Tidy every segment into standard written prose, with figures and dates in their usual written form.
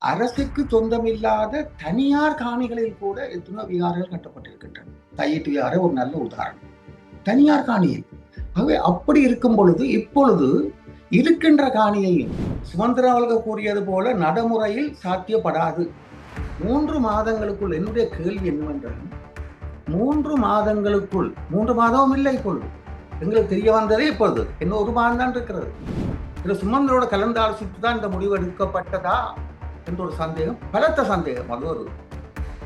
அரசுக்கு சொந்தமில்லாத தனியார் காணிகளில் கூட எத்தனை விகாரங்கள் கட்டப்பட்டிருக்கின்றன. தையிட்டு விகாரை ஒரு நல்ல உதாரணம். தனியார் காணியில். ஆகவே அப்படி இருக்கும் பொழுது இப்பொழுது இருக்கின்ற காணியையும் சுமந்திரா அவர்கள் கூறியது போல நடைமுறையில் சாத்தியப்படாது. 3 மாதங்களுக்குள் என்னுடைய கேள்வி என்னவென்றால் 3 மாதங்களுக்குள் 3 மாதமும் இல்லை. இப்பொழுது எங்களுக்கு தெரிய வந்ததே இப்பொழுது இன்னும் 1 மாதம் தான் இருக்கிறது. சுமந்திரோட கலந்து ஆலோசித்து தான் இந்த முடிவு எடுக்கப்பட்டதா என்ற ஒரு சந்தேகம், பலத்த சந்தேகம். அது ஒரு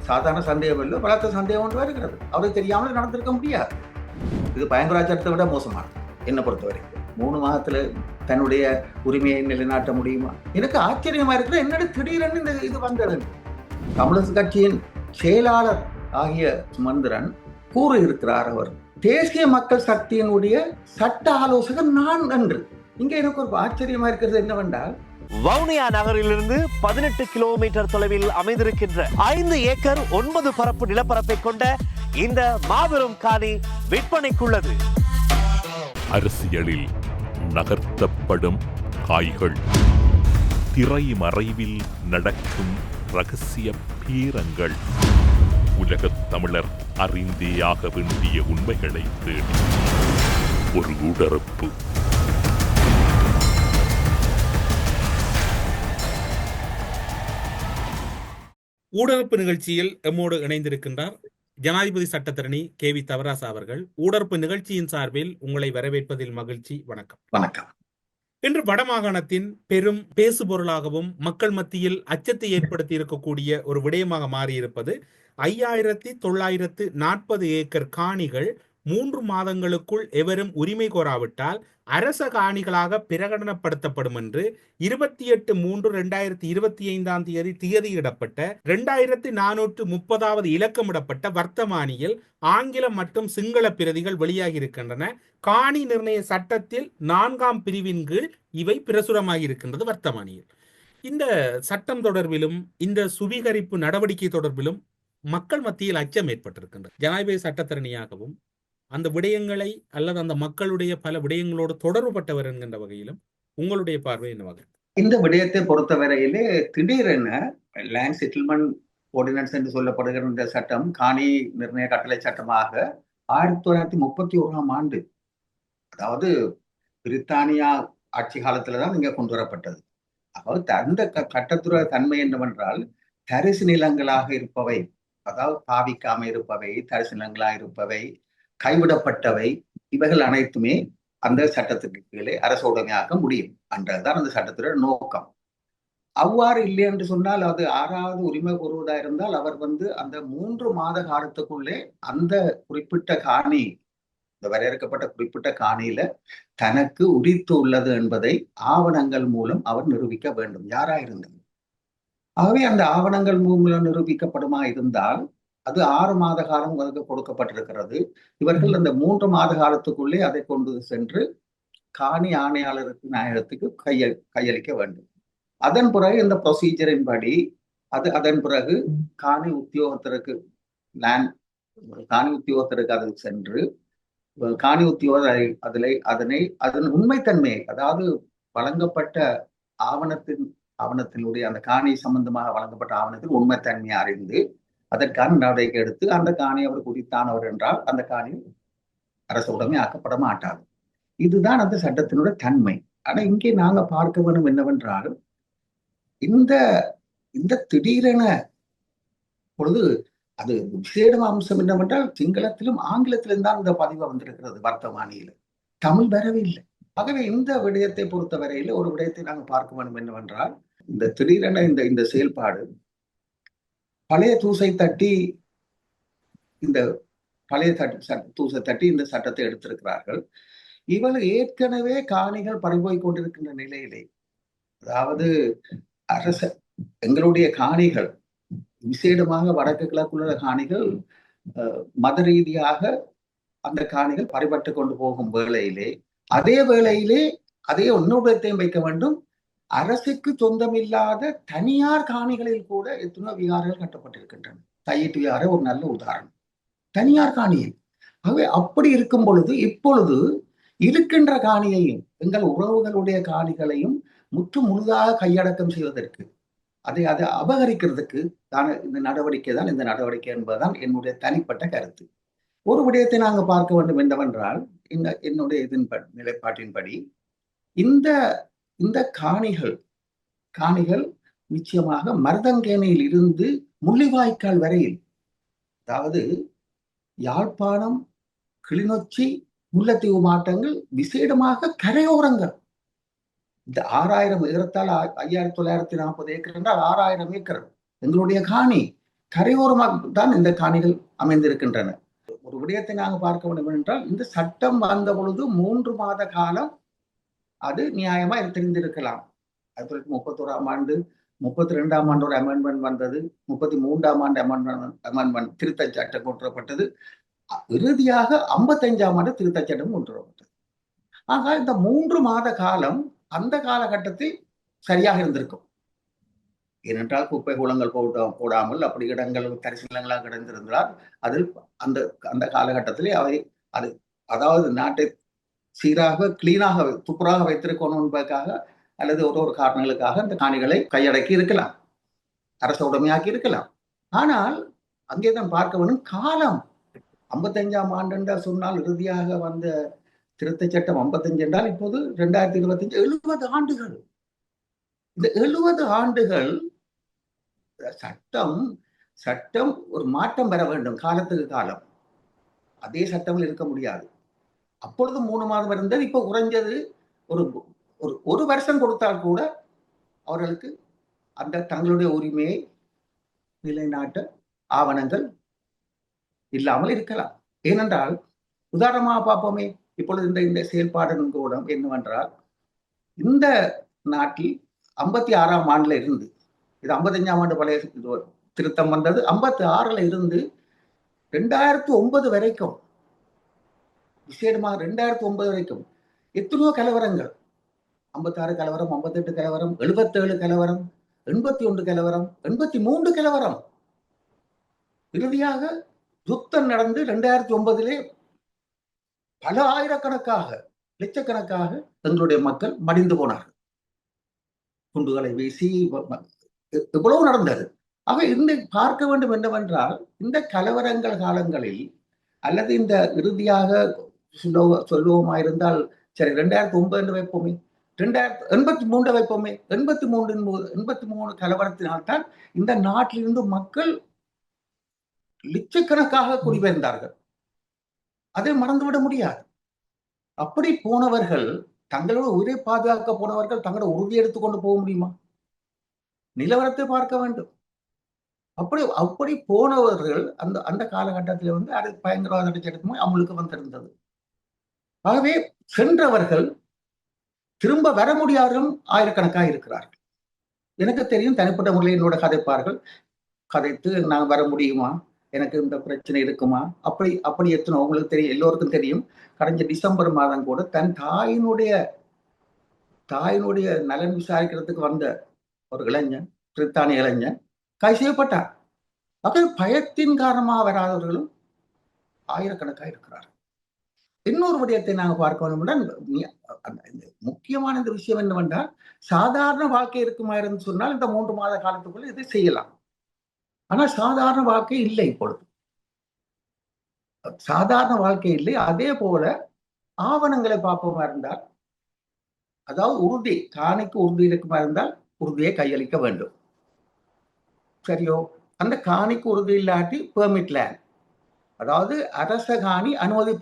சாதாரண சந்தேகம் இல்லை, பலத்த சந்தேகம் ஒன்று வருகிறது. அவருக்கு தெரியாமல் நடந்திருக்க முடியாது. இது பயங்கராச்சாரத்தை விட மோசமானது என்னை பொறுத்தவரைக்கும். 3 மாதத்துல தன்னுடைய உரிமையை நிலைநாட்ட முடியுமா? எனக்கு ஆச்சரியமா இருக்கிற என்னோட திடீரென்று இந்த இது வந்தது. தமிழரசு கட்சியின் செயலாளர் ஆகிய சுமந்திரன் கூறியிருக்கிறார், அவர் தேசிய மக்கள் சக்தியினுடைய சட்ட ஆலோசகர் நான் என்று. இங்க எனக்கு ஒரு ஆச்சரியமா இருக்கிறது என்னவென்றால், வவுனியா நகரிலிருந்து 18 கிலோமீட்டர் தொலைவில் அமைந்திருக்கின்ற 5 ஏக்கர் 9 பரப்பு நிலப்பரப்பை கொண்ட இந்த மாபெரும் காணி விற்பனைக்குள்ளது. அரசியலில் நகர்த்தப்படும் காய்கள், திரைமறைவில் நடக்கும் ரகசிய பீரங்கள், உலகத் தமிழர் அறிந்தேயாக வேண்டிய உண்மைகளை தேடி ஒரு உடறுப்பு. ஊடறுப்பு நிகழ்ச்சியில் எம்மோடு இணைந்திருக்கின்றார் ஜனாதிபதி சட்டத்தரணி KV தவராசா அவர்கள். ஊடறுப்பு நிகழ்ச்சியின் சார்பில் உங்களை வரவேற்பதில் மகிழ்ச்சி. வணக்கம். வணக்கம். இன்று வடமாகாணத்தின் பெரும் பேசுபொருளாகவும் மக்கள் மத்தியில் அச்சத்தை ஏற்படுத்தி இருக்கக்கூடிய ஒரு விடயமாக மாறியிருப்பது 5940 ஏக்கர் காணிகள் 3 மாதங்களுக்குள் எவரும் உரிமை கோராவிட்டால் அரச காணிகளாக பிரகடனப்படுத்தப்படும் என்று 28/3/2025 திகதியிடப்பட்ட 2430வது இலக்கமிடப்பட்ட வர்த்தமானியில் ஆங்கிலம் மற்றும் சிங்கள பிரதிகள் வெளியாகி இருக்கின்றன. காணி நிர்ணய சட்டத்தில் 4ஆம் பிரிவின் கீழ் இவை பிரசுரமாகி இருக்கின்றது வர்த்தமானியில். இந்த சட்டம் தொடர்பிலும் இந்த சுவீகரிப்பு நடவடிக்கை தொடர்பிலும் மக்கள் மத்தியில் அச்சம் ஏற்பட்டிருக்கின்றது. ஜனாதிபதி சட்டத்தரணியாகவும் அந்த விடயங்களை அல்லது அந்த மக்களுடைய பல விடயங்களோடு தொடர்புபட்டவர் என்கின்ற வகையிலும் உங்களுடைய பார்வை என்னவாக? இந்த விடயத்தை பொறுத்தவரையிலே திடீரென லேண்ட் செட்டில்மெண்ட் ஆர்டினன்ஸ் என்று சொல்லப்படுகிற இந்த சட்டம் காணி நிர்ணய கட்டளை சட்டமாக 1931ஆம் ஆண்டு, அதாவது பிரித்தானியா ஆட்சி காலத்துலதான் இங்க கொண்டு வரப்பட்டது. அதாவது அந்த கட்டத்துறை தன்மை என்னவென்றால், தரிசு நிலங்களாக இருப்பவை, அதாவது பாவிக்காம இருப்பவை, தரிசு நிலங்களாக இருப்பவை, கைவிடப்பட்டவை, இவைகள் அனைத்துமே அந்த சட்டத்துக்கு கீழே அரசு உடைமையாக்க முடியும் என்றதுதான் அந்த சட்டத்துடைய நோக்கம். அவ்வாறு இல்லை என்று சொன்னால், அது 6வது உரிமை கோருவதா இருந்தால் அவர் அந்த 3 மாத காலத்துக்குள்ளே அந்த குறிப்பிட்ட காணி, இந்த வரையறுக்கப்பட்ட குறிப்பிட்ட காணியில தனக்கு உரித்து உள்ளது என்பதை ஆவணங்கள் மூலம் அவர் நிரூபிக்க வேண்டும், யாராயிருந்தது. ஆகவே அந்த ஆவணங்கள் மூலம் நிரூபிக்கப்படுமா இருந்தால் அது 6 மாத காலம் அதற்கு கொடுக்கப்பட்டிருக்கிறது. இவர்கள் அந்த 3 மாத காலத்துக்குள்ளே அதை கொண்டு சென்று காணி ஆணையாளருக்கு நாயகத்துக்கு கையளிக்க வேண்டும். அதன் பிறகு இந்த ப்ரொசீஜரின் படி அதன் பிறகு காணி உத்தியோகத்தருக்கு அது சென்று காணி உத்தியோகர் அதன் உண்மைத்தன்மையை, அதாவது வழங்கப்பட்ட ஆவணத்தினுடைய அந்த காணி சம்பந்தமாக வழங்கப்பட்ட ஆவணத்தின் உண்மைத்தன்மையை அறிந்து அதற்கான நடவடிக்கை எடுத்து அந்த காணி அவர் குறித்தானவர் என்றால் அந்த காணி அரசு உடைமை ஆக்கப்பட மாட்டாது. இதுதான் அந்த சட்டத்தினுடைய தன்மை. ஆனா இங்கே நாங்க பார்க்க வேண்டும் என்னவென்றால், இந்த திடீரென பொழுது அது விசேட அம்சம் என்னவென்றால், சிங்களத்திலும் ஆங்கிலத்திலும் தான் இந்த பதிவு வந்திருக்கிறது வர்த்தமானியில, தமிழ் வரவில்லை. ஆகவே இந்த விடயத்தை பொறுத்தவரையில ஒரு விடயத்தை நாங்கள் பார்க்க வேண்டும் என்னவென்றால், இந்த திடீரென இந்த செயல்பாடு பழைய தூசை தட்டி இந்த சட்டத்தை எடுத்திருக்கிறார்கள். இவர்கள் ஏற்கனவே காணிகள் பறிபோய் கொண்டிருக்கின்ற நிலையிலே, அதாவது எங்களுடைய காணிகள் விசேடமாக வடக்கு கிழக்குள்ள காணிகள் மத ரீதியாக அந்த காணிகள் பறிபட்டு கொண்டு போகும் வேளையிலே, அதே வேளையிலே அதே இன்னொருத்தையும் வைக்க வேண்டும், அரசுக்கு சொந்தமில்லாத தனியார் காணிகளில் கூட எத்தனை விகாரங்கள் கட்டப்பட்டிருக்கின்றன. தையிட்டு விகாரை ஒரு நல்ல உதாரணம், தனியார் காணியில். ஆகவே அப்படி இருக்கும் பொழுது இப்பொழுது இருக்கின்ற காணியையும் எங்கள் உறவுகளுடைய காணிகளையும் முற்று முழுதாக கையடக்கம் செய்வதற்கு அதை அபகரிக்கிறதுக்கு இந்த நடவடிக்கை என்பதுதான் என்னுடைய தனிப்பட்ட கருத்து. ஒரு விடயத்தை நாங்கள் பார்க்க வேண்டும் என்னவென்றால், என்னுடைய நிலைப்பாட்டின்படி இந்த இந்த காணிகள் நிச்சயமாக மருதங்கேணியில் இருந்து முள்ளிவாய்க்கால் வரையில், அதாவது யாழ்ப்பாணம், கிளிநொச்சி, முல்லைத்தீவு மாவட்டங்கள், விசேடமாக கரையோரங்கள். இந்த 6000 ஏறத்தால் 5940 ஏக்கர் என்றால் 6000 ஏக்கர் எங்களுடைய காணி. கரையோரமாக தான் இந்த காணிகள் அமைந்திருக்கின்றன. ஒரு விடயத்தை நாங்கள் பார்க்க வேண்டும் என்றால், இந்த சட்டம் வந்த பொழுது 3 மாத காலம் அது நியாயமா தெரிந்திருக்கலாம். 1931ஆம் ஆண்டு, 32ஆம் ஆண்டு ஒரு அமெண்ட்மெண்ட் வந்தது, 33ஆம் ஆண்டு அமெண்ட்மெண்ட் திருத்த சட்டம் கொண்டுவரப்பட்டது, இறுதியாக 55ஆம் ஆண்டு திருத்த சட்டம் கொண்டுவரப்பட்டது. ஆக இந்த 3 மாத காலம் அந்த காலகட்டத்தில் சரியாக இருந்திருக்கும். ஏனென்றால் குப்பை கூலங்கள் போடாமல் அப்படி இடங்கள் தரிசு நிலங்களாக கிடந்திருந்தால் அதில் அந்த காலகட்டத்திலே அதாவது நாட்டை சீராக கிளீனாக துப்புராக வைத்திருக்கணும் என்பதற்காக அல்லது ஒரு காரணங்களுக்காக இந்த காணிகளை கையடக்கி இருக்கலாம், அரச உடைமையாக்கி இருக்கலாம். ஆனால் அங்கேதான் பார்க்க வேண்டும் காலம். 55ஆம் ஆண்டு என்று சொன்னால் இறுதியாக வந்த திருத்த சட்டம் 55 என்றால் இப்போது 2025 70 ஆண்டுகள். இந்த 70 ஆண்டுகள் சட்டம் ஒரு மாற்றம் பெற வேண்டும். காலத்துக்கு காலம் அதே சட்டங்கள் இருக்க முடியாது. அப்பொழுது 3 மாதம் இருந்தது, இப்ப குறைஞ்சது ஒரு வருஷம் கொடுத்தால் கூட அவர்களுக்கு அந்த தங்களுடைய உரிமையை நிலைநாட்ட ஆவணங்கள் இல்லாமல் இருக்கலாம். ஏனென்றால் உதாரணமாக பார்ப்போமே, இப்பொழுது இந்த செயல்பாடு கூட என்னவென்றால், இந்த நாட்டில் 56ஆம் ஆண்டுல இருந்து, இது 55ஆம் ஆண்டு பழைய திருத்தம் வந்தது, 56ல இருந்து 2009 வரைக்கும், விசேடமாக 2009 வரைக்கும் எத்தனையோ கலவரங்கள், 56 கலவரம், 58 கலவரம், 77 கலவரம், 81 கலவரம், 83 கலவரம், இறுதியாக யுத்தம் நடந்து 2009 பல ஆயிரக்கணக்காக, லட்சக்கணக்காக எங்களுடைய மக்கள் மடிந்து போனார்கள். குண்டுகளை வீசி இவ்வளவு நடந்தது. ஆக இந்த பார்க்க வேண்டும் என்னவென்றால், இந்த கலவரங்கள் காலங்களில் அல்லது இந்த இறுதியாக சொல்லுவோமாயிருந்தால் சரி 2009 என்று வைப்போமே, 2083 வைப்போமே, 83 கலவரத்தினால்தான் இந்த நாட்டிலிருந்து மக்கள் லட்சக்கணக்காக குடிபெயர்ந்தார்கள். அதை மறந்துவிட முடியாது. அப்படி போனவர்கள், தங்களோட உயிரை பாதுகாக்க போனவர்கள் தங்களோட உறுதி எடுத்துக்கொண்டு போக முடியுமா? நிலவரத்தை பார்க்க வேண்டும். அப்படி போனவர்கள் அந்த காலகட்டத்தில் அது பயங்கரவாத சட்டமும் அமலுக்கு வந்திருந்தது. ஆகவே சென்றவர்கள் திரும்ப வர முடியாதவர்கள் ஆயிரக்கணக்காக இருக்கிறார்கள். எனக்கு தெரியும், தனிப்பட்ட முறையில் என்னோட கதைத்து நான் வர முடியுமா, எனக்கு இந்த பிரச்சனை இருக்குமா, அப்படி எத்தனை உங்களுக்கு தெரியும், எல்லோருக்கும் தெரியும். கடந்த டிசம்பர் மாதம் கூட தன் தாயினுடைய நலன் விசாரிக்கிறதுக்கு வந்த ஒரு இளைஞன், பிரித்தானிய இளைஞன் கைது செய்யப்பட்டார். ஆக பயத்தின் காரணமாக வராதவர்களும் ஆயிரக்கணக்காக இருக்கிறார்கள். இன்னொரு விடயத்தை நாங்கள் பார்க்க வேண்டும். முக்கியமான இந்த விஷயம் என்னவென்றால், சாதாரண வாழ்க்கை இருக்குமா இருந்து சொன்னால் இந்த 3 மாத காலத்துக்குள்ள இதை செய்யலாம். ஆனால் சாதாரண வாழ்க்கை இல்லை. இப்பொழுது சாதாரண வாழ்க்கை இல்லை. அதே போல ஆவணங்களை பார்ப்போமா இருந்தால், அதாவது காணிக்கு உறுதி இருக்குமா இருந்தால் உறுதியை கையளிக்க வேண்டும். சரியோ? அந்த காணிக்கு உறுதி இல்லாட்டி பெர்மிட் லேண்ட், அதாவது அரச காணி அனுமதி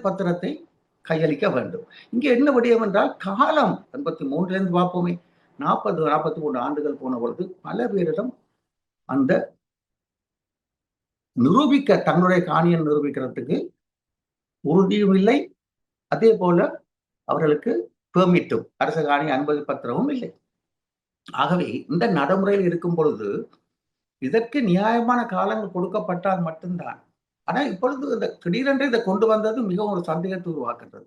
பத்திரத்தை கையளிக்க வேண்டும். இங்க என்ன விடயம் என்றால், காலம் 83 இருந்து பார்ப்போமே, 43 ஆண்டுகள் போன பொழுது பல பேரிடம் அந்த தன்னுடைய காணியை நிரூபிக்கிறதுக்கு உறுதியும் இல்லை, அதே போல அவர்களுக்கு பெர்மிட்டும், அரச காணி அனுமதி பத்திரமும் இல்லை. ஆகவே இந்த நடைமுறையில் இருக்கும் பொழுது இதற்கு நியாயமான காலங்கள் கொடுக்கப்பட்டால் மட்டும்தான். ஆனா இப்பொழுது இந்த திடீரென்று இதை கொண்டு வந்தது மிகவும் ஒரு சந்தேகத்தை உருவாக்குறது,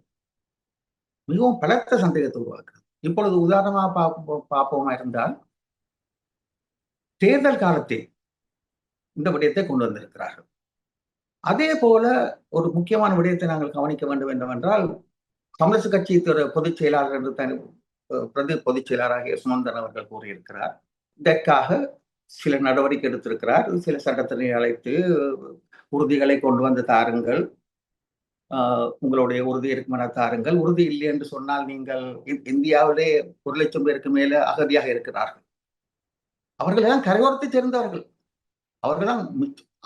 மிகவும் பலத்த சந்தேகத்தை உருவாக்குறது. இப்பொழுது உதாரணமாக பார்ப்போமா இருந்தால், தேர்தல் காலத்தில் இந்த விடயத்தை கொண்டு வந்திருக்கிறார்கள். அதே போல ஒரு முக்கியமான விடயத்தை நாங்கள் கவனிக்க வேண்டும் என்னவென்றால், தமிழரசு கட்சி பொதுச் செயலாளர் என்று பிரதி பொதுச் செயலாளராகிய சுமந்திரன் அவர்கள் கூறியிருக்கிறார். இதற்காக சில நடவடிக்கை எடுத்திருக்கிறார். சில சட்டத்தினை அழைத்து உறுதிகளை கொண்டு வந்து தாருங்கள், உங்களுடைய உறுதி இருக்குமென தாருங்கள். உறுதி இல்லை என்று சொன்னால் நீங்கள் இந்தியாவிலே 1,00,000 பேருக்கு மேல அகதியாக இருக்கிறார்கள். அவர்கள் எல்லாம் கரையோரத்தை சேர்ந்தவர்கள். அவர்கள் தான்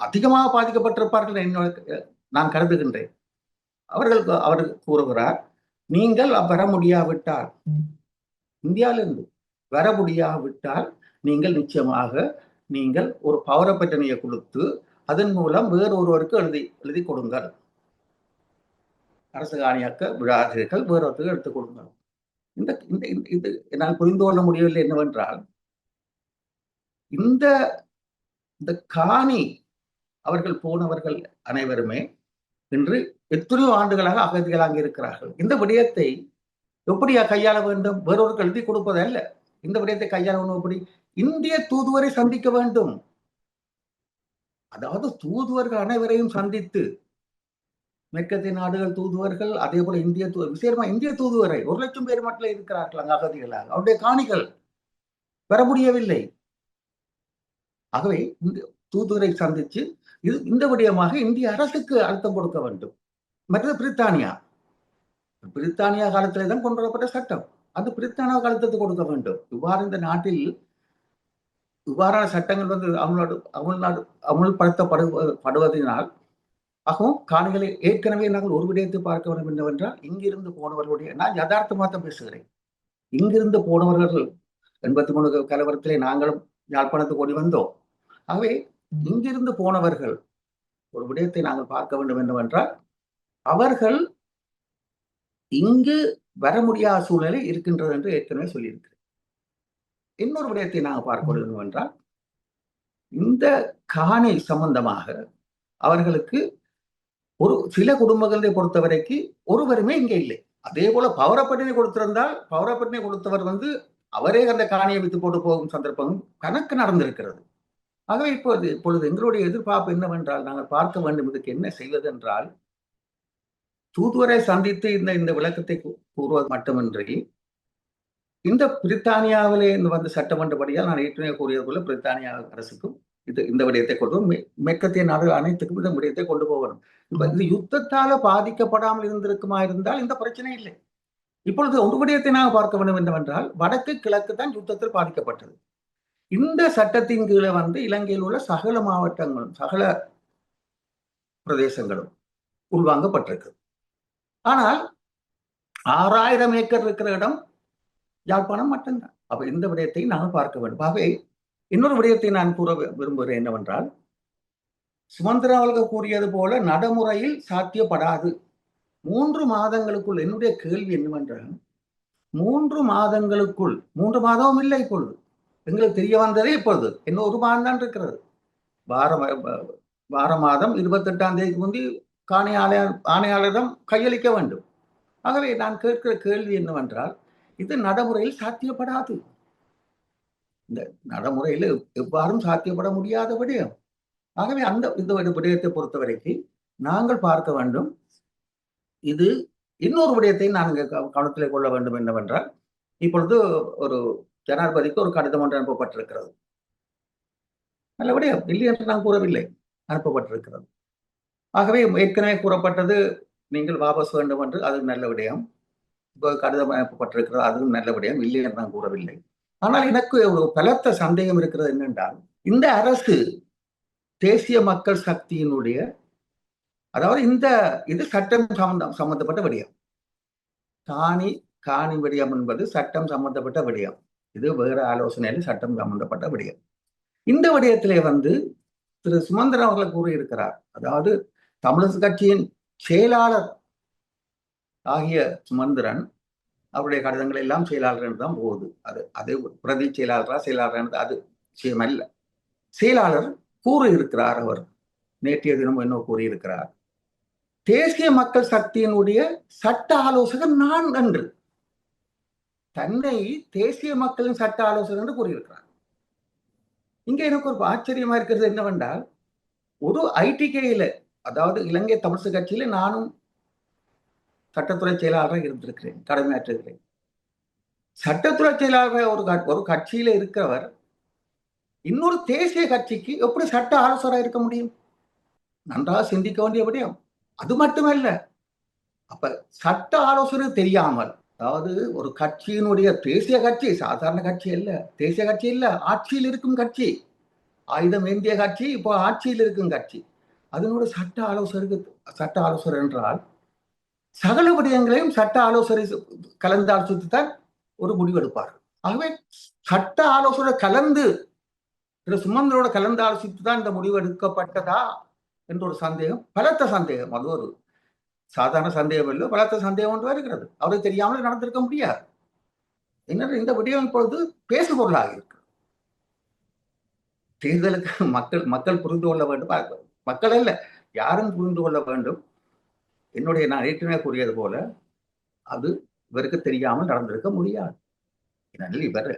அதிகமாக பாதிக்கப்பட்டிருப்பார்கள் நான் கருதுகின்றேன். அவர் கூறுகிறார், நீங்கள் வர முடியாவிட்டால், இந்தியாவிலிருந்து வர முடியாவிட்டால் நீங்கள் நிச்சயமாக நீங்கள் ஒரு பவர பட்டனையை கொடுத்து அதன் மூலம் வேறொருவருக்கு எழுதி கொடுங்கள். அரசு காணியாக்க விடாதீர்கள், வேறொருத்தருக்கு எடுத்துக் கொடுங்கள். இது என்னால் புரிந்து கொள்ள முடியவில்லை என்னவென்றால், இந்த காணி அவர்கள் போனவர்கள் அனைவருமே இன்று எத்தனையோ ஆண்டுகளாக அகதிகளாக இருக்கிறார்கள். இந்த விடயத்தை எப்படியா கையாள வேண்டும்? வேறொருக்கு எழுதி கொடுப்பது அல்ல. இந்த விடயத்தை கையாள எப்படி? இந்திய தூதுவரை சந்திக்க வேண்டும். அதாவது தூதுவர்கள் அனைவரையும் சந்தித்து, மேற்கத்திய நாடுகள் தூதுவர்கள், அதே போல விசேஷமா இந்திய தூதுவரை 1,00,000 பேர் மட்டும் இருக்கிறார்கள் அங்கு அகதிகளாக. அவருடைய காணிகள் வர முடியவில்லை. ஆகவே இந்த தூதுவரை சந்திச்சு இந்த விடயமாக இந்திய அரசுக்கு அழுத்தம் கொடுக்க வேண்டும். மற்றது பிரித்தானியா காலத்திலே தான் கொண்டு வரப்பட்ட சட்டம். அது பிரித்தானியாவுக்கு அழுத்தத்தை கொடுக்க வேண்டும். இவ்வாறு இந்த நாட்டில் இவ்வாறான சட்டங்கள் வந்து அமுல்படுத்தப்படுவதனால் ஆகவும் காணிகளை ஏற்கனவே நாங்கள் ஒரு விடயத்தை பார்க்க வேண்டும் என்னவென்றால், இங்கிருந்து போனவர்களுடைய, நான் யதார்த்தமாக தான் பேசுகிறேன், இங்கிருந்து போனவர்கள் 83 கலவரத்திலே நாங்களும் யாழ்ப்பாணத்துக்கு ஓடி வந்தோம். ஆகவே இங்கிருந்து போனவர்கள் ஒரு விடயத்தை நாங்கள் பார்க்க வேண்டும் என்னவென்றால், அவர்கள் இங்கு வர முடியாத சூழ்நிலை இருக்கின்றது என்று ஏற்கனவே சொல்லியிருக்கிறேன். இன்னொரு விடயத்தை நாங்கள் பார்க்க வேண்டும் என்றால், இந்த காணி சம்பந்தமாக அவர்களுக்கு ஒரு சில குடும்பங்களை பொறுத்தவரைக்கு ஒருவருமே இங்கே இல்லை. அதே போல பவரப்பட்டினை கொடுத்திருந்தால், பவரப்பட்டினை கொடுத்தவர் வந்து அவரே அந்த காணியை வித்து போட்டு போகும் சந்தர்ப்பம் கணக்கு நடந்திருக்கிறது. ஆகவே இப்பொழுது எங்களுடைய எதிர்பார்ப்பு என்னவென்றால், நாங்கள் பார்க்க வேண்டும் இதுக்கு என்ன செய்வது என்றால், தூதுவரை சந்தித்து இந்த விளக்கத்தை கூறுவது மட்டுமின்றி, இந்த பிரித்தானியாவிலே வந்து சட்டமன்றபடியால் நான் ஏற்கனவே கூறியது போல பிரித்தானியா அரசுக்கும் இந்த விடயத்தை கொண்டு, மேற்கத்திய நாடுகள் அனைத்துக்கும் இந்த விடயத்தை கொண்டு போகணும். இது யுத்தத்தால பாதிக்கப்படாமல் இருந்திருக்குமா இருந்தால் இந்த பிரச்சனை இல்லை. இப்பொழுது ஒரு விடயத்தை நாங்கள் பார்க்க வேண்டும் என்னவென்றால், வடக்கு கிழக்கு தான் யுத்தத்தில் பாதிக்கப்பட்டது. இந்த சட்டத்தின் கீழே வந்து இலங்கையில் உள்ள சகல மாவட்டங்களும் சகல பிரதேசங்களும் உள்வாங்கப்பட்டிருக்கு. ஆனால் 6,000 ஏக்கர் இருக்கிற இடம் யாழ்ப்பாணம் மட்டும்தான். அப்ப இந்த விடயத்தை நாங்கள் பார்க்க வேண்டும். ஆகவே இன்னொரு விடயத்தை நான் கூற விரும்புகிறேன் என்னவென்றால், சுமந்திரா அவர்கள் கூறியது போல நடைமுறையில் சாத்தியப்படாது. 3 மாதங்களுக்குள், என்னுடைய கேள்வி என்னவென்றால், 3 மாதங்களுக்குள், 3 மாதமும் இல்லை இப்பொழுது, எங்களுக்கு தெரிய வந்ததே இப்பொழுது இன்னும் 1 மாதம் தான் இருக்கிறது. வார மாதம் 28ஆம் தேதிக்கு முந்தி காணி ஆணையாளரிடம் கையளிக்க வேண்டும். ஆகவே நான் கேட்கிற கேள்வி என்னவென்றால், இது நடைமுறையில் சாத்தியப்படாது. இந்த நடைமுறையில் எவ்வாறும் சாத்தியப்பட முடியாத விடயம். ஆகவே இந்த விடயத்தை பொறுத்தவரைக்கு நாங்கள் பார்க்க வேண்டும். இது இன்னொரு விடயத்தை நாங்கள் கவனத்திலே கொள்ள வேண்டும் என்னவென்றால், இப்பொழுது ஒரு ஜனாதிபதிக்கு ஒரு கடிதம் ஒன்று அனுப்பப்பட்டிருக்கிறது. நல்ல விடயம், இல்லை என்று நான் கூறவில்லை, அனுப்பப்பட்டிருக்கிறது. ஆகவே ஏற்கனவே கூறப்பட்டது நீங்கள் வாபஸ் வேண்டும் என்று, அது நல்ல விடயம். இப்போ கடிதம் அனுப்பப்பட்டிருக்கிறது, அதுவும் நல்ல விடயம், இல்லை என்று நான் கூறவில்லை. ஆனால் எனக்கு ஒரு பலத்த சந்தேகம் இருக்கிறது என்னென்றால், இந்த அரசு தேசிய மக்கள் சக்தியினுடைய, அதாவது இது சட்டம் சம்பந்தப்பட்ட விடயம். காணி விடயம் என்பது சட்டம் சம்பந்தப்பட்ட விடயம். இது வேற ஆலோசனையில் சட்டம் சம்பந்தப்பட்ட விடயம். இந்த விடயத்திலே வந்து திரு சுமந்திரன் அவர்கள் கூறியிருக்கிறார். அதாவது தமிழரசு கட்சியின் செயலாளர் ஆகிய சுமந்திரன் அவருடைய கடிதங்கள் எல்லாம் செயலாளர் என்று தான் போகுது. அது பிரதி செயலாளர் அது விஷயமல்ல. செயலாளர் கூறியிருக்கிறார். அவர் நேற்றைய தினம் என்ன கூறியிருக்கிறார், தேசிய மக்கள் சக்தியினுடைய சட்ட ஆலோசகர் நான் என்று தன்னை தேசிய மக்களின் சட்ட ஆலோசகர் என்று கூறியிருக்கிறார். இங்க எனக்கு ஒரு ஆச்சரியமா இருக்கிறது என்னவென்றால், ஒரு ஐடிகேயில, அதாவது இலங்கை தமிழரசு கட்சியில நானும் சட்டத்துறை செயலாளராக இருந்திருக்கிறேன், கடமையாற்றுகிறேன். சட்டத்துறை செயலாளர் ஒரு கட்சியில இருக்கிறவர் இன்னொரு தேசிய கட்சிக்கு எப்படி சட்ட ஆலோசகராக இருக்க முடியும்? நன்றாக சிந்திக்க வேண்டிய விடயம். அது மட்டுமல்ல, அப்ப சட்ட ஆலோசனை தெரியாமல், அதாவது ஒரு கட்சியினுடைய தேசிய கட்சி, சாதாரண கட்சி அல்ல, தேசிய கட்சி இல்ல, ஆட்சியில் இருக்கும் கட்சி, ஆயுதம் ஏந்திய கட்சி, இப்போ ஆட்சியில் இருக்கும் கட்சி, அதனுடைய சட்ட ஆலோசகர் என்றால் சகல விடயங்களையும் சட்ட ஆலோசனை கலந்து ஆலோசித்துத்தான் ஒரு முடிவெடுப்பார். ஆகவே சட்ட ஆலோசனை கலந்து சுமந்திரோட கலந்து ஆலோசித்துதான் இந்த முடிவு எடுக்கப்பட்டதா என்ற ஒரு சந்தேகம், பலத்த சந்தேகம், அது ஒரு சாதாரண சந்தேகம் இல்லை, பலத்த சந்தேகம் ஒன்று வருகிறது. அவருக்கு தெரியாமல் நடந்திருக்க முடியாது. என்ன இந்த விடயம் இப்பொழுது பேசு பொருளாக இருக்கு. தேர்தலுக்கு மக்கள் புரிந்து கொள்ள வேண்டும், மக்கள் அல்ல யாரும் புரிந்து கொள்ள வேண்டும். நான் ஏற்கனவே கூறியது போல அது இவருக்கு தெரியாமல் நடந்திருக்க முடியாது. ஏனெனில் இவர்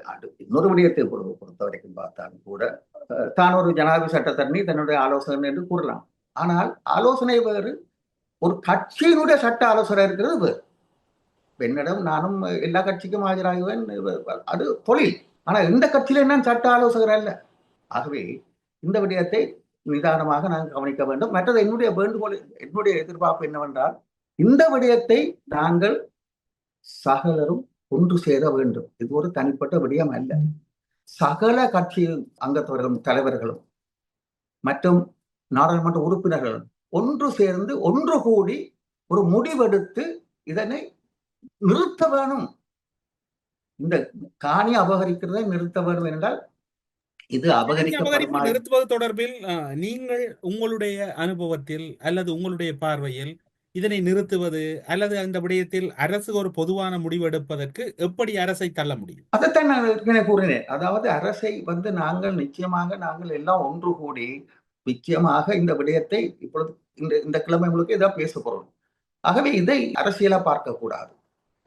இன்னொரு விடயத்தை பொறுத்த வரைக்கும் பார்த்தாலும் கூட தான் ஒரு ஜனாதிபதி சட்டத்தரணி தன்னுடைய ஆலோசனை என்று கூறலாம். ஆனால் ஆலோசனை வேறு, ஒரு கட்சியினுடைய சட்ட ஆலோசனை இருக்கிறது வேறு. என்னிடம் நானும் எல்லா கட்சிக்கும் ஆஜராகுவேன், அது தொழில். ஆனால் இந்த கட்சியில என்ன சட்ட ஆலோசகர் அல்ல. ஆகவே இந்த விடயத்தை நிதானமாக நாங்கள் கவனிக்க வேண்டும். மற்றது என்னுடைய வேண்டுகோள், என்னுடைய எதிர்பார்ப்பு என்னவென்றால், இந்த விடயத்தை நாங்கள் சகலரும் ஒன்று சேர வேண்டும். இது ஒரு தனிப்பட்ட விடயம் அல்ல. சகல கட்சி அங்கத்தவர்களும் தலைவர்களும் மற்றும் நாடாளுமன்ற உறுப்பினர்களும் ஒன்று சேர்ந்து ஒன்று கூடி ஒரு முடிவெடுத்து இதனை நிறுத்த வேணும். இந்த காணி அபகரிக்கிறதை நிறுத்த வேண்டும் என்றால் இது அபகரிக்கப்படுமா நிறுத்துவது தொடர்பில் நீங்கள் உங்களுடைய அனுபவத்தில் அல்லது உங்களுடைய பார்வையில் இதனை நிறுத்துவது அல்லது அந்த விடயத்தில் அரசு ஒரு பொதுவான முடிவு எடுப்பதற்கு எப்படி அரசை தள்ள முடியும்? அதைத்தான் நான் ஏற்கனவே கூறினேன். அதாவது அரசை நாங்கள் நிச்சயமாக நாங்கள் எல்லாம் ஒன்று கூடி நிச்சயமாக இந்த விடயத்தை இப்பொழுது இந்த கிழமை முழுக்க இதான் பேச போறோம். ஆகவே இதை அரசியலா பார்க்க கூடாது.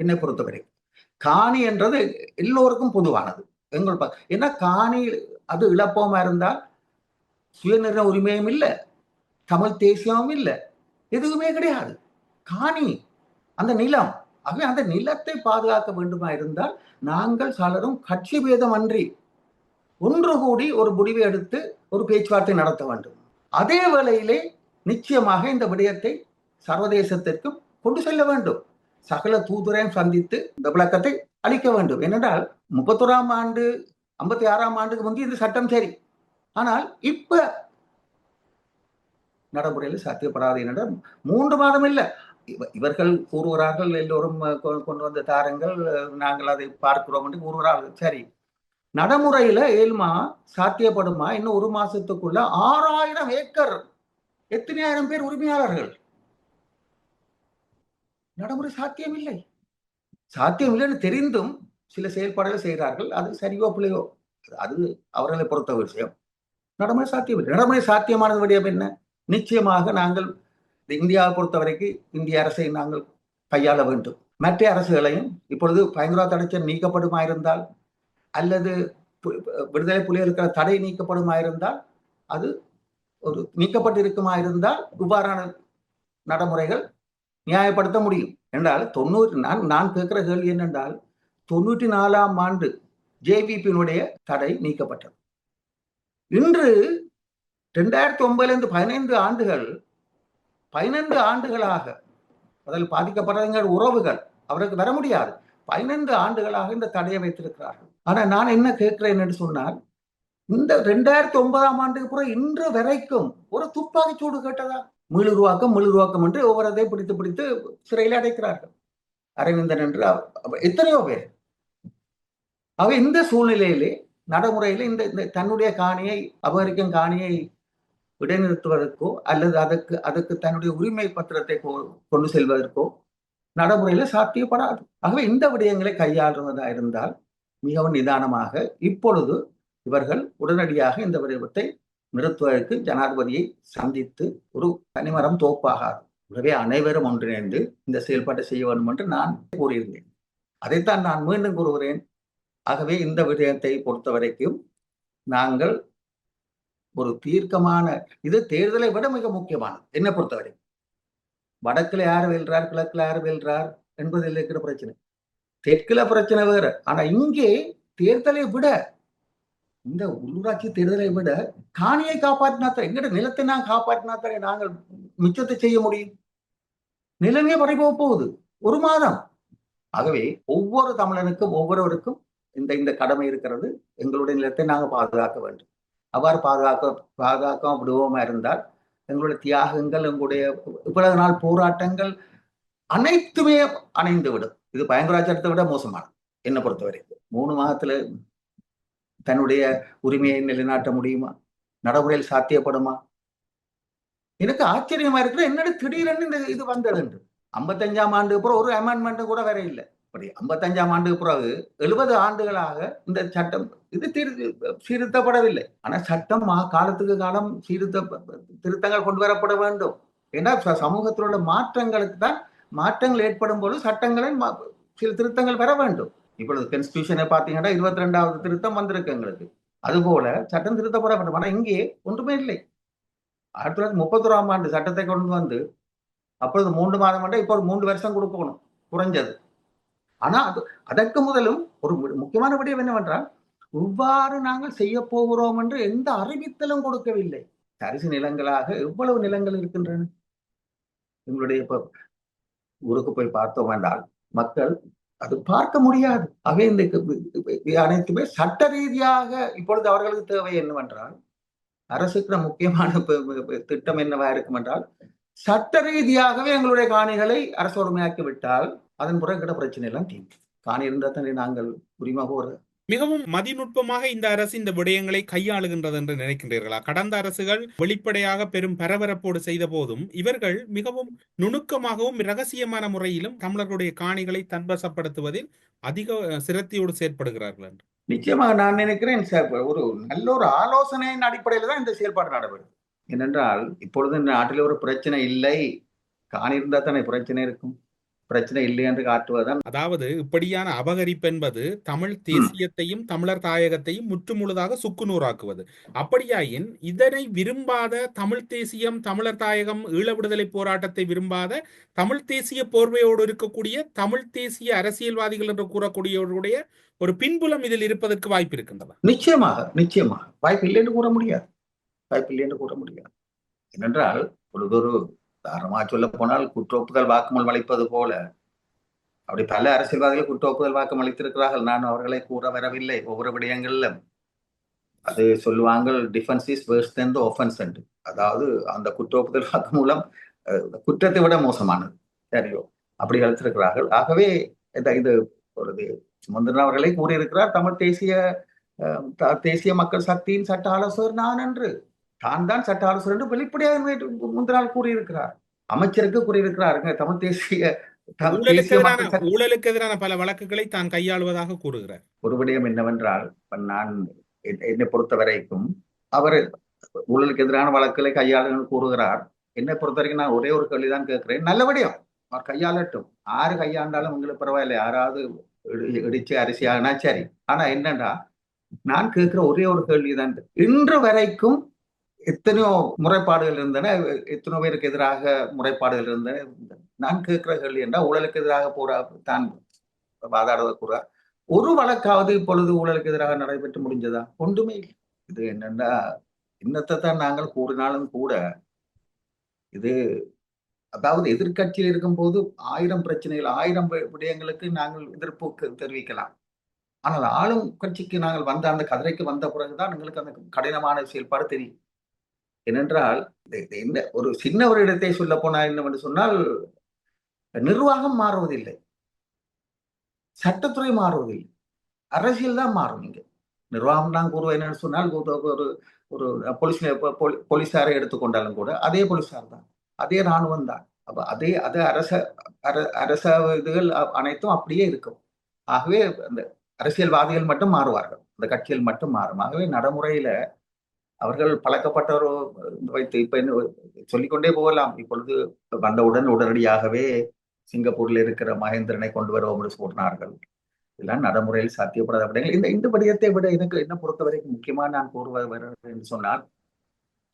என்னை பொறுத்தவரை காணி என்றது எல்லோருக்கும் பொதுவானது. ஏன்னா காணி அது இழப்போமா இருந்தால் சுயநிர்ணய உரிமையும் இல்லை, தமிழ் தேசியமும் இல்லை, எதுவுமே கிடையாது. காணி அந்த நிலம். ஆகவே அந்த நிலத்தை பாதுகாக்க வேண்டுமா இருந்தால் நாங்கள் பலரும் கட்சி பேதம் அன்றி ஒன்று கூடி ஒரு முடிவை எடுத்து ஒரு பேச்சுவார்த்தை நடத்த வேண்டும். அதே வேளையிலே நிச்சயமாக இந்த விடயத்தை சர்வதேசத்திற்கும் கொண்டு செல்ல வேண்டும். சகல தூதுரையும் சந்தித்து இந்த விளக்கத்தை அளிக்க வேண்டும். ஏனென்றால் 31ஆம் ஆண்டு 56ஆம் ஆண்டுக்கு முந்தைய இந்த சட்டம் சரி, ஆனால் இப்ப நடைமுறையில் சாத்தியப்படாது. என்றால் 3 மாதம் இல்லை, இவர்கள் கூறுகிறார்கள் எல்லோரும் கொண்டு வந்த தாரங்கள் நாங்கள் அதை பார்க்கிறோம் என்று கூறுகிறார்கள். சரி, நடைமுறையில ஏழ்மா சாத்தியப்படுமா? இன்னும் 1 மாசத்துக்குள்ள 6000 ஏக்கர், எத்தனை ஆயிரம் பேர் உரிமையாளர்கள்? நடைமுறை சாத்தியமில்லை. சாத்தியமில்லைன்னு தெரிந்தும் சில செயல்பாடுகள் செய்கிறார்கள். அது சரியோ பிள்ளையோ, அது அவர்களை பொறுத்த விஷயம். நடைமுறை சாத்தியமில்லை. நடைமுறை சாத்தியமானது விடயம் என்ன? நிச்சயமாக நாங்கள் இந்தியாவை பொறுத்த வரைக்கும் இந்திய அரசை நாங்கள் கையாள வேண்டும். மற்ற அரசுகளையும் இப்பொழுது பயங்கரவாத தடை நீக்கப்படுமாயிருந்தால் அல்லது விடுதலை புலிகளுக்கு தடை நீக்கப்படுமாயிருந்தால், அது ஒரு நீக்கப்பட்டிருக்குமாயிருந்தால் இவ்வாறான நடைமுறைகள் நியாயப்படுத்த முடியும் என்றால் 90 நான் கேட்கிற கேள்வி என்னென்றால் 94ஆம் ஆண்டு ஜேவிபியினுடைய தடை நீக்கப்பட்டது. இன்று 2009 15 ஆண்டுகள் 15 ஆண்டுகளாக அதில் பாதிக்கப்பட்ட உறவுகள் அவருக்கு வர முடியாது. 15 ஆண்டுகளாக இந்த தடையை வைத்திருக்கிறார்கள். ஆனா நான் என்ன கேட்கிறேன் என்று சொன்னால், இந்த 2009ஆம் ஆண்டுக்கு பிறகு இன்று வரைக்கும் ஒரு துப்பாக்கி சூடு கேட்டதா? மீளுருவாக்கம் என்று ஒவ்வொருதை பிடித்து சிறையில் அடைக்கிறார்கள். அரவிந்தன் என்று எத்தனையோ பேர். ஆக இந்த சூழ்நிலையிலே நடைமுறையில இந்த தன்னுடைய காணியை அபகரிக்கும் காணியை இடைநிறுத்துவதற்கோ அல்லது அதற்கு தன்னுடைய உரிமை பத்திரத்தை கொண்டு செல்வதற்கோ நடைமுறையில சாத்தியப்படாது. ஆகவே இந்த விடயங்களை கையாளுவதா இருந்தால் மிகவும் நிதானமாக இப்பொழுது இவர்கள் உடனடியாக இந்த விடயத்தை நிறுத்துவதற்கு ஜனாதிபதியை சந்தித்து ஒரு தனிமரம் தோப்பாகாது. ஆகவே அனைவரும் ஒன்றிணைந்து இந்த செயல்பாட்டை செய்ய வேண்டும் என்று நான் கூறியிருந்தேன். அதைத்தான் நான் மீண்டும் கூறுகிறேன். ஆகவே இந்த விடயத்தை பொறுத்த வரைக்கும் நாங்கள் ஒரு தீர்க்கமான, இது தேர்தலை விட மிக முக்கியமானது. என்னை பொறுத்தவரை வடக்குல யார் வெல்றார் கிழக்குல யார் வெல்றார் என்பதில் இருக்கிற பிரச்சனை. தெற்குல பிரச்சனை வேற. ஆனா இங்கே தேர்தலை விட, இந்த உள்ளூராட்சி தேர்தலை விட காணியை காப்பாற்றினாத்தான், எங்கட நிலத்தை நான் காப்பாற்றினாத்தானே நாங்கள் மிச்சத்தை செய்ய முடியும். நிலமே பறிபோக போகுது ஒரு மாதம். ஆகவே ஒவ்வொரு தமிழனுக்கும் ஒவ்வொருவருக்கும் இந்த இந்த கடமை இருக்கிறது. எங்களுடைய நிலத்தை நாங்கள் பாதுகாக்க வேண்டும். அவ்வாறு பாதுகாக்க விடுவோமா இருந்தால் எங்களுடைய தியாகங்கள், எங்களுடைய இவ்வளவு நாள் போராட்டங்கள் அனைத்துமே அணைந்து விடும். இது பயங்கராச்சாரத்தை விட மோசமானது என்னை பொறுத்தவரை. 3 மாதத்துல தன்னுடைய உரிமையை நிலைநாட்ட முடியுமா? நடைமுறையில் சாத்தியப்படுமா? எனக்கு ஆச்சரியமா இருக்கிற என்னோட திடீரென்னு இந்த இது வந்தது என்று. 55ஆம் ஆண்டு பிறகு ஒரு அமெண்ட்மெண்ட் கூட வேற இல்லை. அப்படி 55ஆம் ஆண்டுக்கு பிறகு 70 ஆண்டுகளாக இந்த சட்டம் இது சீர்திருத்தப்படவில்லை. ஆனா சட்டம் காலத்துக்கு காலம் திருத்தங்கள் கொண்டு வரப்பட வேண்டும். ஏன்னா சமூகத்தில் உள்ள மாற்றங்களுக்கு தான் மாற்றங்கள் ஏற்படும் போது சட்டங்களில் சில திருத்தங்கள் வர வேண்டும். இப்பொழுது கான்ஸ்டிடியூஷனை பார்த்தீங்கன்னா 22வது திருத்தம் வந்திருக்கு எங்களுக்கு. அதுபோல சட்டம் திருத்தப்பட வேண்டும். ஆனா இங்கே ஒன்றுமே இல்லை. 1931ஆம் ஆண்டு சட்டத்தை கொண்டு வந்து அப்பொழுது 3 மாதம் இப்போ ஒரு 3 வருஷம் கொடுக்கணும் குறைஞ்சது. ஆனா அதற்கு முதலும் ஒரு முக்கியமான விடயம் என்னவென்றால், இவ்வாறு நாங்கள் செய்ய போகிறோம் என்று எந்த அறிவித்தலும் கொடுக்கவில்லை. தரிசு நிலங்களாக எவ்வளவு நிலங்கள் இருக்கின்றன. எங்களுடைய இப்ப ஊருக்கு போய் பார்த்தோம் என்றால் மக்கள் அது பார்க்க முடியாது. அவை இந்த அனைத்துமே சட்ட ரீதியாக இப்பொழுது அவர்களுக்கு தேவை என்னவென்றால், அரசுக்கு முக்கியமான திட்டம் என்னவா இருக்கும் என்றால், சட்ட ரீதியாகவே எங்களுடைய காணிகளை அரசு உரிமையாக்கி விட்டால் அதன் பிறகு கிட்ட பிரச்சனை எல்லாம் தீர்க்கும். காணி இருந்தால் தானே நாங்கள் உரிமை போற. மிகவும் மதிநுட்பமாக இந்த அரசு இந்த விடயங்களை கையாளுகின்றது என்று நினைக்கின்றீர்களா? கடந்த அரசுகள் வெளிப்படையாக பெரும் பரபரப்போடு செய்த போதும் இவர்கள் மிகவும் நுணுக்கமாகவும் ரகசியமான முறையிலும் தமிழர்களுடைய காணிகளை தன்வசப்படுத்துவதில் அதிக சிரத்தையோடு செயற்படுகிறார்கள் என்று. நிச்சயமாக நான் நினைக்கிறேன் ஒரு நல்ல ஒரு ஆலோசனையின் அடிப்படையில் தான் இந்த செயல்பாடு நடைபெறும். ஏனென்றால் இப்பொழுது இந்த நாட்டில் ஒரு பிரச்சனை இல்லை, காணி இருந்தா தானே பிரச்சனை இருக்கும். பிரச்சனை இல்லை என்று காட்டுவதுதான். அதாவது இப்படியான அபகரிப்பு என்பது தமிழ் தேசியத்தையும் தமிழர் தாயகத்தையும் முற்றுமுழுதாக சுக்குநூறாக்குவது. அப்படியாயின் இதனை விரும்பாத தமிழ் தேசியம், தமிழர் தாயகம், ஈழ விடுதலை போராட்டத்தை விரும்பாத தமிழ் தேசிய போர்வையோடு இருக்கக்கூடிய தமிழ் தேசிய அரசியல்வாதிகள் என்று கூறக்கூடியவர்களுடைய ஒரு பின்புலம் இதில் இருப்பதற்கு வாய்ப்பு இருக்கின்றன. நிச்சயமாக வாய்ப்பு இல்லை என்று கூற முடியாது. ஏனென்றால் பொழுதொரு தாரமா சொல்ல போனால் குற்றொப்புதல் வாக்குமூலம் அளிப்பது போல அப்படி பல அரசியல்வாதிகள் குற்றொப்புதல் வாக்கம் அளித்திருக்கிறார்கள். நான் அவர்களை கூற வரவில்லை. ஒவ்வொரு விடயங்களிலும் அது சொல்லுவாங்க, defence is worse than the offence என்று. அதாவது அந்த குற்றொப்புதல் வாக்குமூலம் குற்றத்தை விட மோசமானது. சரியோ, அப்படி அளித்திருக்கிறார்கள். ஆகவே இது ஒரு சுமந்திரன் அவர்களை கூறியிருக்கிறார், தமிழ் தேசிய மக்கள் சக்தியின் சட்ட ஆலோசகர் நான் என்று. தான் சட்ட ஆலோசகர் என்று வெளிப்படையாக முந்தின நாள் கூறியிருக்கிறார். அமைச்சருக்கு கூறியிருக்கிறாருங்க. தமிழ் தேசிய ஊழலுக்கு எதிரான பல வழக்குகளை தான் கையாளுவதாக கூறுகிறார். ஒரு விடயம் என்னவென்றால், நான் என்னை பொறுத்த வரைக்கும் அவர் ஊழலுக்கு எதிரான வழக்குகளை கையாளுன்னு கூறுகிறார். என்னை பொறுத்த வரைக்கும் நான் ஒரே ஒரு கேள்விதான் கேட்கிறேன். நல்ல விடயம், அவர் கையாளட்டும். யாரு கையாண்டாலும் உங்களுக்கு பரவாயில்லை. யாராவது இடிச்சு அரிசி ஆகினா சரி. ஆனா என்னன்னா, நான் கேட்கிற ஒரே ஒரு கேள்விதான், இன்று வரைக்கும் எத்தனையோ முறைப்பாடுகள் இருந்தன, எத்தனையோ பேருக்கு எதிராக முறைப்பாடுகள் இருந்தன. நான் கேட்கிற கேள்வி என்றால், ஊழலுக்கு எதிராக தான் வாதாடுவத கூற ஒரு வழக்காவது இப்பொழுது ஊழலுக்கு எதிராக நடைபெற்று முடிஞ்சதா? ஒன்றுமே இல்லை. இது என்னன்னா, இன்னத்தை தான் நாங்கள் கூறினாலும் கூட, இது அதாவது எதிர்கட்சியில் இருக்கும் போது 1000 பிரச்சனைகள், 1000 விடயங்களுக்கு நாங்கள் எதிர்ப்பு தெரிவிக்கலாம். ஆனால் ஆளும் கட்சிக்கு நாங்கள் வந்த அந்த கதிரைக்கு வந்த பிறகுதான் எங்களுக்கு அந்த கடினமான செயல்பாடு தெரியும். ஏனென்றால் என்ன ஒரு சின்ன ஒரு இடத்தை சொல்ல போனா என்னவென்று சொன்னால், நிர்வாகம் மாறுவதில்லை, சட்டத்துறை மாறுவதில்லை, அரசியல் தான் மாறும். இங்க நிர்வாகம் தான் கூறுவது என்னன்னு சொன்னால், ஒரு போலீஸாரை எடுத்துக்கொண்டாலும் கூட அதே போலீஸார் தான், அதே இராணுவம் தான். அப்ப அதே அரச இதுகள் அனைத்தும் அப்படியே இருக்கும். ஆகவே அந்த அரசியல்வாதிகள் மட்டும் மாறுவார்கள், அந்த கட்சிகள் மட்டும் மாறும். ஆகவே நடைமுறையில அவர்கள் பழக்கப்பட்டவர் வைத்து இப்ப என்ன சொல்லிக்கொண்டே போகலாம். இப்பொழுது வந்தவுடன் உடனடியாகவே சிங்கப்பூர்ல இருக்கிற மகேந்திரனை கொண்டு வருவோம் என்று சொன்னார்கள். இதெல்லாம் நடைமுறையில் சாத்தியப்படாத விடங்கள். இந்த விடயத்தை விட எனக்கு என்ன பொறுத்த வரைக்கும் முக்கியமா நான் கூறுவது என்று சொன்னால்,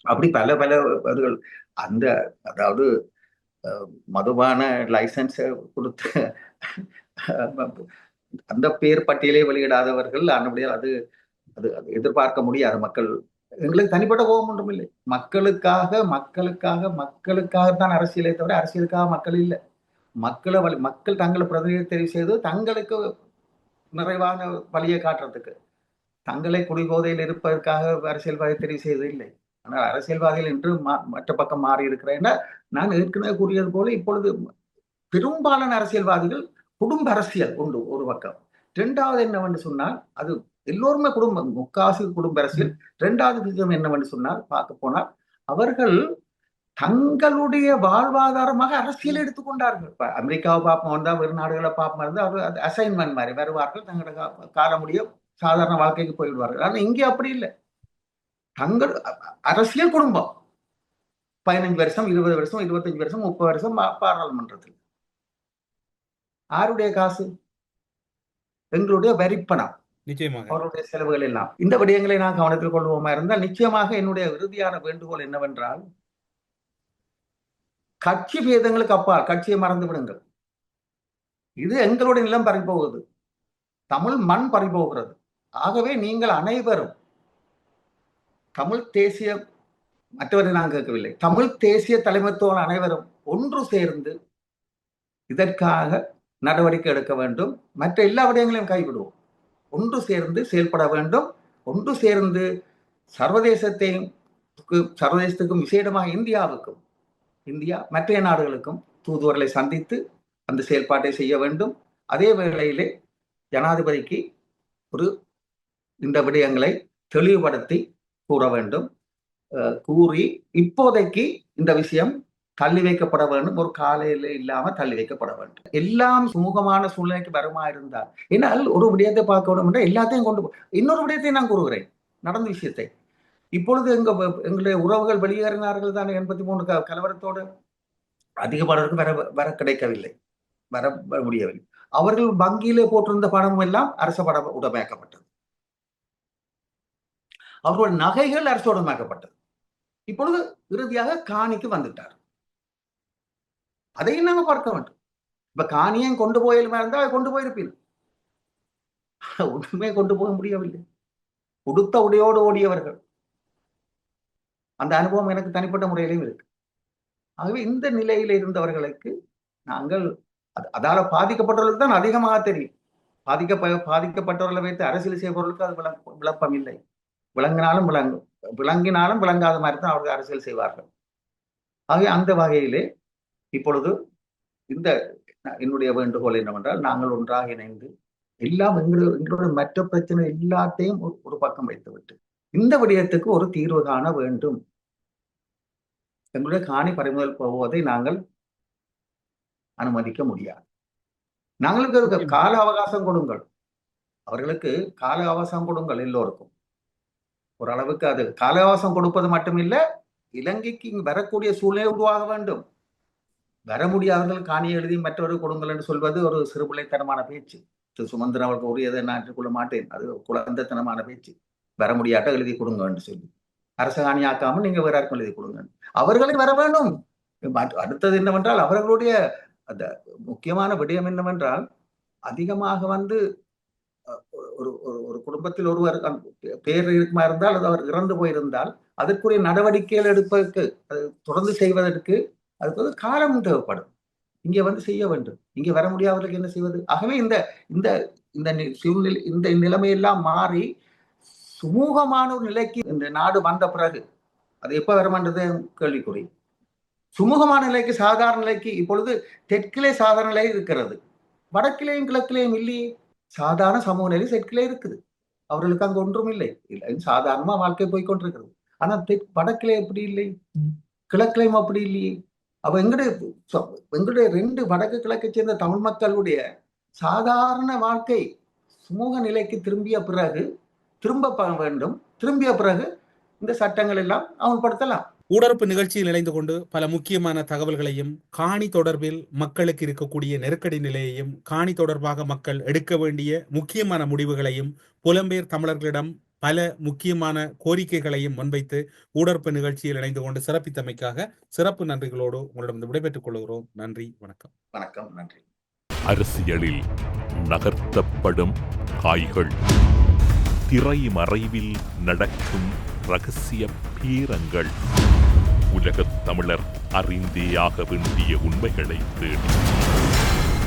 அப்படி பல அதுகள் அந்த அதாவது மதுபான லைசன்ஸ் கொடுத்த அந்த பேர் பட்டியலை வெளியிடாதவர்கள் அன்னுடைய அது அது அது எதிர்பார்க்க முடியாது. மக்கள் எங்களுக்கு தனிப்பட்ட கோபம் ஒன்றும் இல்லை. மக்களுக்காகத்தான் அரசியலை தவிர அரசியலுக்காக மக்கள் இல்லை. மக்கள் தங்களை பிரதிநிதியை தெரிவு செய்து தங்களுக்கு நிறைவான வழியை காட்டுறதுக்கு, தங்களை குடிபோதையில் இருப்பதற்காக அரசியல்வாதி தெரிவு செய்தது இல்லை. ஆனால் அரசியல்வாதிகள் என்று மற்ற பக்கம் மாறி இருக்கிறேன். நான் ஏற்கனவே கூறியது போல இப்பொழுது பெரும்பாலான அரசியல்வாதிகள் குடும்ப அரசியல் உண்டு ஒரு பக்கம். இரண்டாவது என்னவென்று சொன்னால், அது எல்லோருமே குடும்பம், முக்காசு குடும்ப அரசியல். இரண்டாவது விஷயம் என்னவென்று சொன்னால், பார்க்க போனால் அவர்கள் தங்களுடைய வாழ்வாதாரமாக அரசியல் எடுத்துக்கொண்டார்கள். இப்ப அமெரிக்காவை பார்ப்போம் வந்தா, வேறு நாடுகளை பார்ப்போம் இருந்தா அது அசைன்மெண்ட் மாதிரி வருவார்கள், தங்களோட கால முடிய சாதாரண வாழ்க்கைக்கு போய்விடுவார்கள். ஆனா இங்கே அப்படி இல்லை. தங்கள் அரசியல் குடும்பம் 15 வருஷம் 20 வருஷம் 25 வருஷம் 30 வருஷம் பாராளுமன்றத்தில். யாருடைய காசு? எங்களுடைய வரிப்பணம், நிச்சயமாக அவருடைய செலவுகள் எல்லாம். இந்த விடயங்களை நான் கவனத்தில் கொள்வோமா இருந்தால் நிச்சயமாக என்னுடைய இறுதியான வேண்டுகோள் என்னவென்றால், கட்சி பேதங்களுக்கு அப்பால் கட்சியை மறந்து விடுங்கள். இது எங்களுடைய நிலம் பறிபோகுது, தமிழ் மண் பறிபோகிறது. ஆகவே நீங்கள் அனைவரும் தமிழ் தேசிய, மற்றவரை நான் கேட்கவில்லை, தமிழ் தேசிய தலைமைத்துவம் அனைவரும் ஒன்று சேர்ந்து இதற்காக நடவடிக்கை எடுக்க வேண்டும். மற்ற எல்லா விடயங்களையும் கைவிடுவோம். ஒன்று சேர்ந்து செயல்பட வேண்டும். ஒன்று சேர்ந்து சர்வதேசத்துக்கும் விசேடமாக இந்தியா மற்ற நாடுகளுக்கும் தூதுவர்களை சந்தித்து அந்த செயல்பாட்டை செய்ய வேண்டும். அதே வேளையிலே ஜனாதிபதிக்கு இந்த விடயங்களை தெளிவுபடுத்தி கூற வேண்டும். கூறி இப்போதைக்கு இந்த விஷயம் தள்ளி வைக்கப்பட வேண்டும். ஒரு காலையில இல்லாம தள்ளி வைக்கப்பட வேண்டும். எல்லாம் சுமூகமான சூழ்நிலைக்கு வருமா இருந்தால், ஏன்னால் ஒரு விடயத்தை பார்க்க வேண்டும் என்றால் எல்லாத்தையும் இன்னொரு விடயத்தை நான் கூறுகிறேன், நடந்த விஷயத்தை. இப்பொழுது எங்களுடைய உறவுகள் வெளியேறினார்கள் தான். 83 கலவரத்தோடு அதிகமானவருக்கு வர கிடைக்கவில்லை, வர முடியவில்லை. அவர்கள் வங்கியிலே போட்டிருந்த பணம் எல்லாம் அரச பணம் உடமையாக்கப்பட்டது. அவர்களுடைய நகைகள் அரசு உடமையாக்கப்பட்டது. இப்பொழுது இறுதியாக காணிக்கு வந்துட்டார். அதையும் நாங்க பார்க்க வேண்டும். இப்ப காணியை கொண்டு போயிருந்தா அதை கொண்டு போயிருப்பீங்க, ஒன்றுமே கொண்டு போக முடியவில்லை. உடுத்த உடையோடு ஓடியவர்கள். அந்த அனுபவம் எனக்கு தனிப்பட்ட முறையிலும் இருக்கு. ஆகவே இந்த நிலையில இருந்தவர்களுக்கு நாங்கள் அதால பாதிக்கப்பட்டவர்களுக்கு தான் அதிகமாக தெரியும். பாதிக்கப்பட்டவர்களை வைத்து அரசியல் செய்பவர்களுக்கு அது விளப்பம் இல்லை. விளங்கினாலும் விளங்காத மாதிரி தான் அவர்கள் அரசியல் செய்வார்கள். ஆகவே அந்த வகையிலே இப்பொழுது என்னுடைய வேண்டுகோள் என்னவென்றால், நாங்கள் ஒன்றாக இணைந்து எல்லாம் எங்களுடைய மற்ற பிரச்சனை எல்லாத்தையும் ஒரு பக்கம் வைத்துவிட்டு இந்த விடயத்துக்கு ஒரு தீர்வு காண வேண்டும். எங்களுடைய காணி பறிமுதல் போவதை நாங்கள் அனுமதிக்க முடியாது. நாங்களுக்கு கால அவகாசம் கொடுங்கள், அவர்களுக்கு கால அவகாசம் கொடுங்கள். எல்லோருக்கும் ஓரளவுக்கு அது கால அவகாசம் கொடுப்பது மட்டுமில்ல, இலங்கைக்கு இங்கு வரக்கூடிய சூழ்நிலை உருவாக வேண்டும். வர முடியாதவர்கள் காணியை எழுதி மற்றவர்கள் கொடுங்கள் என்று சொல்வது ஒரு சிறுபிள்ளைத்தனமான பேச்சு. சுமந்திரன் அவருக்கு உரியதை நான் ஏற்றுக்கொள்ள மாட்டேன். அது குழந்தைத்தனமான பேச்சு. வர முடியாட்ட எழுதி கொடுங்க என்று சொல்லி அரச காணி ஆக்காமல் நீங்க வேற யாருக்கும் எழுதி கொடுங்க. அவர்களை வர வேண்டும். அடுத்தது என்னவென்றால், அவர்களுடைய அந்த முக்கியமான விடயம் என்னவென்றால், அதிகமாக ஒரு குடும்பத்தில் ஒருவர் பேர் இருக்குமா இருந்தால், அது அவர் இறந்து போயிருந்தால் அதற்குரிய நடவடிக்கைகள் எடுப்பதற்கு, அது தொடர்ந்து செய்வதற்கு அதுக்கு காலம் தேவைப்படும். இங்க செய்ய வேண்டும். இங்க வர முடியாதவர்களுக்கு என்ன செய்வது? ஆகவே இந்த நிலைமையெல்லாம் மாறி சுமூகமான ஒரு நிலைக்கு இந்த நாடு வந்த பிறகு, அது எப்ப வரமான்றது கேள்விக்குறி. சுமூகமான நிலைக்கு, சாதாரண நிலைக்கு இப்பொழுது தெற்கிலே சாதாரண நிலை இருக்கிறது, வடக்கிலேயும் கிழக்கிலேயும் இல்லையே. சாதாரண சமூக நிலை தெற்கிலே இருக்குது. அவர்களுக்கு அங்கு ஒன்றும் இல்லை, சாதாரணமா வாழ்க்கை போய்கொண்டிருக்கிறது. ஆனா வடக்கிலே எப்படி இல்லை, கிழக்கிலையும் அப்படி இல்லையே. அப்ப எங்களுடைய 2 வடக்கு கிழக்கை சேர்ந்த தமிழ் மக்களுடைய சாதாரண வாழ்க்கை சுமூக நிலைக்கு திரும்ப வேண்டும். திரும்பிய பிறகு இந்த சட்டங்கள் எல்லாம் அமல்படுத்தலாம். ஊடறுப்பு நிகழ்ச்சியில் இணைந்து கொண்டு பல முக்கியமான தகவல்களையும், காணி தொடர்பில் மக்களுக்கு இருக்கக்கூடிய நெருக்கடி நிலையையும், காணி தொடர்பாக மக்கள் எடுக்க வேண்டிய முக்கியமான முடிவுகளையும், புலம்பெயர் தமிழர்களிடம் பல முக்கியமான கோரிக்கைகளையும் முன்வைத்து ஊடறுப்பு நிகழ்ச்சியில் இணைந்து கொண்டு சிறப்பித்தமைக்காக சிறப்பு நன்றிகளோடு உங்களிடம் விடைபெற்றுக் கொள்கிறோம். நன்றி, வணக்கம். வணக்கம், நன்றி. அரசியலில் நகர்த்தப்படும் காய்கள், திரைமறைவில் நடக்கும் இரகசிய பீரங்கள், உலகத் தமிழர் அறிந்தேயாக வேண்டிய உண்மைகளை தேடி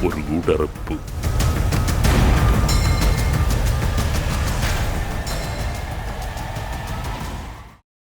ஒரு உடறுப்பு.